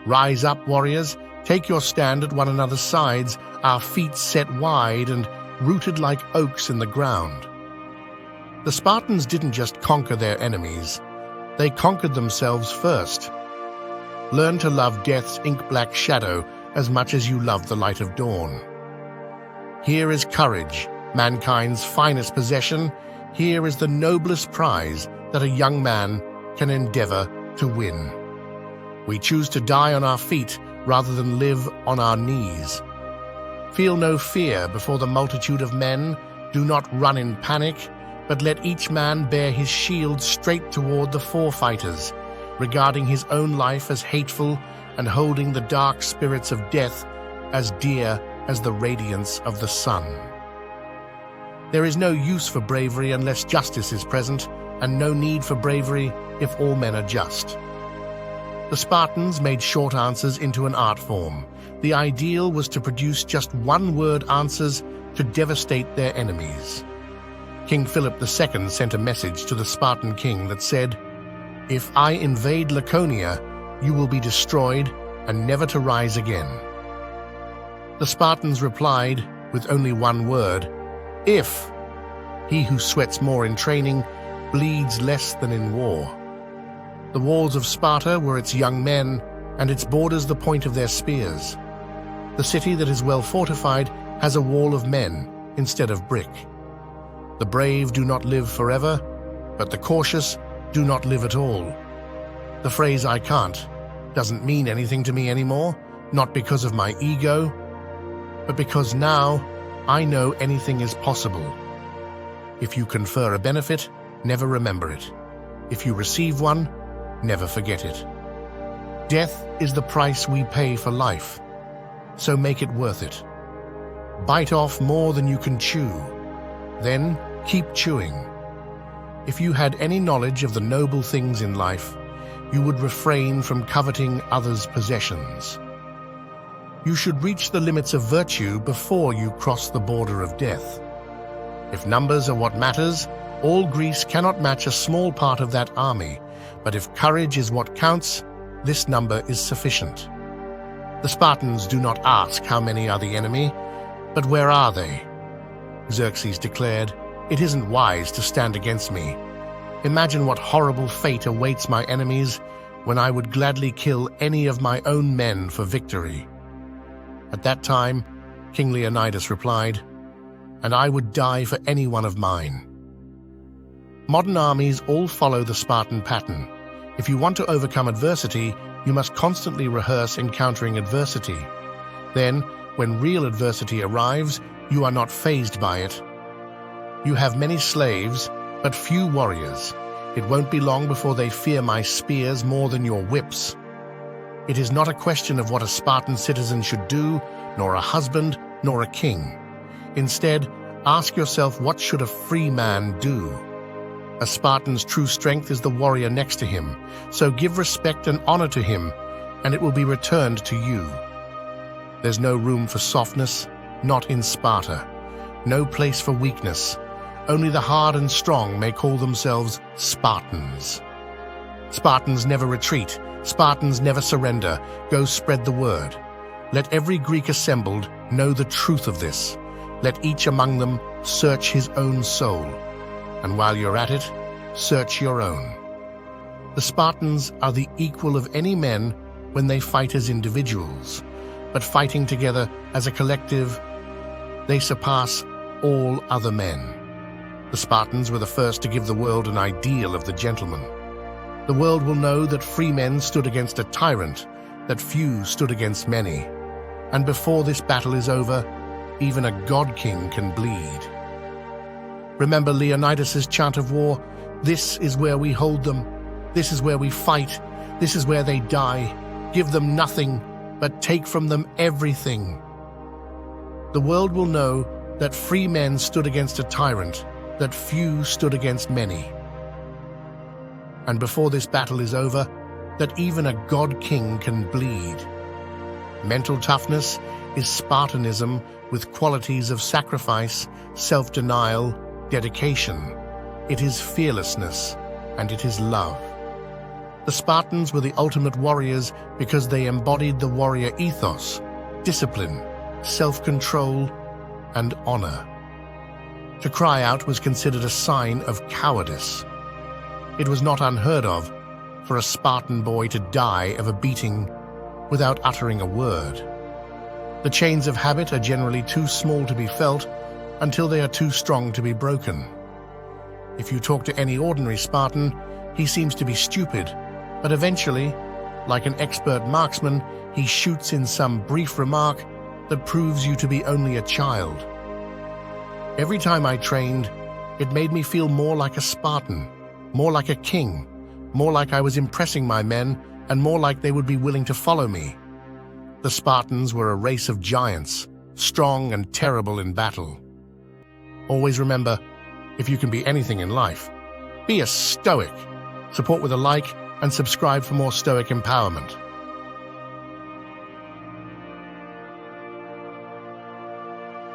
Rise up, warriors, take your stand at one another's sides, our feet set wide and rooted like oaks in the ground. The Spartans didn't just conquer their enemies, they conquered themselves first. Learn to love death's ink-black shadow as much as you love the light of dawn. Here is courage, mankind's finest possession. Here is the noblest prize that a young man can endeavor to win. We choose to die on our feet rather than live on our knees. Feel no fear before the multitude of men. Do not run in panic, but let each man bear his shield straight toward the four fighters, regarding his own life as hateful and holding the dark spirits of death as dear as the radiance of the sun. There is no use for bravery unless justice is present, and no need for bravery if all men are just. The Spartans made short answers into an art form. The ideal was to produce just one-word answers to devastate their enemies. King Philip II sent a message to the Spartan king that said, "If I invade Laconia, you will be destroyed and never to rise again." The Spartans replied with only one word, "If." He who sweats more in training bleeds less than in war. The walls of Sparta were its young men, and its borders the point of their spears. The city that is well fortified has a wall of men instead of brick. The brave do not live forever, but the cautious do not live at all. The phrase "I can't" doesn't mean anything to me anymore, not because of my ego, but because now I know anything is possible. If you confer a benefit, never remember it. If you receive one, never forget it. Death is the price we pay for life, so make it worth it. Bite off more than you can chew, then keep chewing. If you had any knowledge of the noble things in life, you would refrain from coveting others' possessions. You should reach the limits of virtue before you cross the border of death. If numbers are what matters, all Greece cannot match a small part of that army, but if courage is what counts, this number is sufficient. The Spartans do not ask how many are the enemy, but where are they? Xerxes declared, "It isn't wise to stand against me. Imagine what horrible fate awaits my enemies when I would gladly kill any of my own men for victory." At that time, King Leonidas replied, "And I would die for any one of mine." Modern armies all follow the Spartan pattern. If you want to overcome adversity, you must constantly rehearse encountering adversity. Then, when real adversity arrives, you are not fazed by it. You have many slaves, but few warriors. It won't be long before they fear my spears more than your whips. It is not a question of what a Spartan citizen should do, nor a husband, nor a king. Instead, ask yourself, what should a free man do? A Spartan's true strength is the warrior next to him, so give respect and honor to him, and it will be returned to you. There's no room for softness, not in Sparta. No place for weakness. Only the hard and strong may call themselves Spartans. Spartans never retreat. Spartans never surrender. Go spread the word. Let every Greek assembled know the truth of this. Let each among them search his own soul. And while you're at it, search your own. The Spartans are the equal of any men when they fight as individuals, but fighting together as a collective, they surpass all other men. The Spartans were the first to give the world an ideal of the gentleman. The world will know that free men stood against a tyrant, that few stood against many. And before this battle is over, even a god-king can bleed. Remember Leonidas's chant of war, "This is where we hold them, this is where we fight, this is where they die. Give them nothing, but take from them everything." The world will know that free men stood against a tyrant, that few stood against many. And before this battle is over, that even a god-king can bleed. Mental toughness is Spartanism with qualities of sacrifice, self-denial, dedication. It is fearlessness, and it is love. The Spartans were the ultimate warriors because they embodied the warrior ethos, discipline, self-control, and honor. To cry out was considered a sign of cowardice. It was not unheard of for a Spartan boy to die of a beating without uttering a word. The chains of habit are generally too small to be felt until they are too strong to be broken. If you talk to any ordinary Spartan, he seems to be stupid, but eventually, like an expert marksman, he shoots in some brief remark that proves you to be only a child. Every time I trained, it made me feel more like a Spartan, more like a king, more like I was impressing my men, and more like they would be willing to follow me. The Spartans were a race of giants, strong and terrible in battle. Always remember, if you can be anything in life, be a Stoic. Support with a like and subscribe for more Stoic empowerment.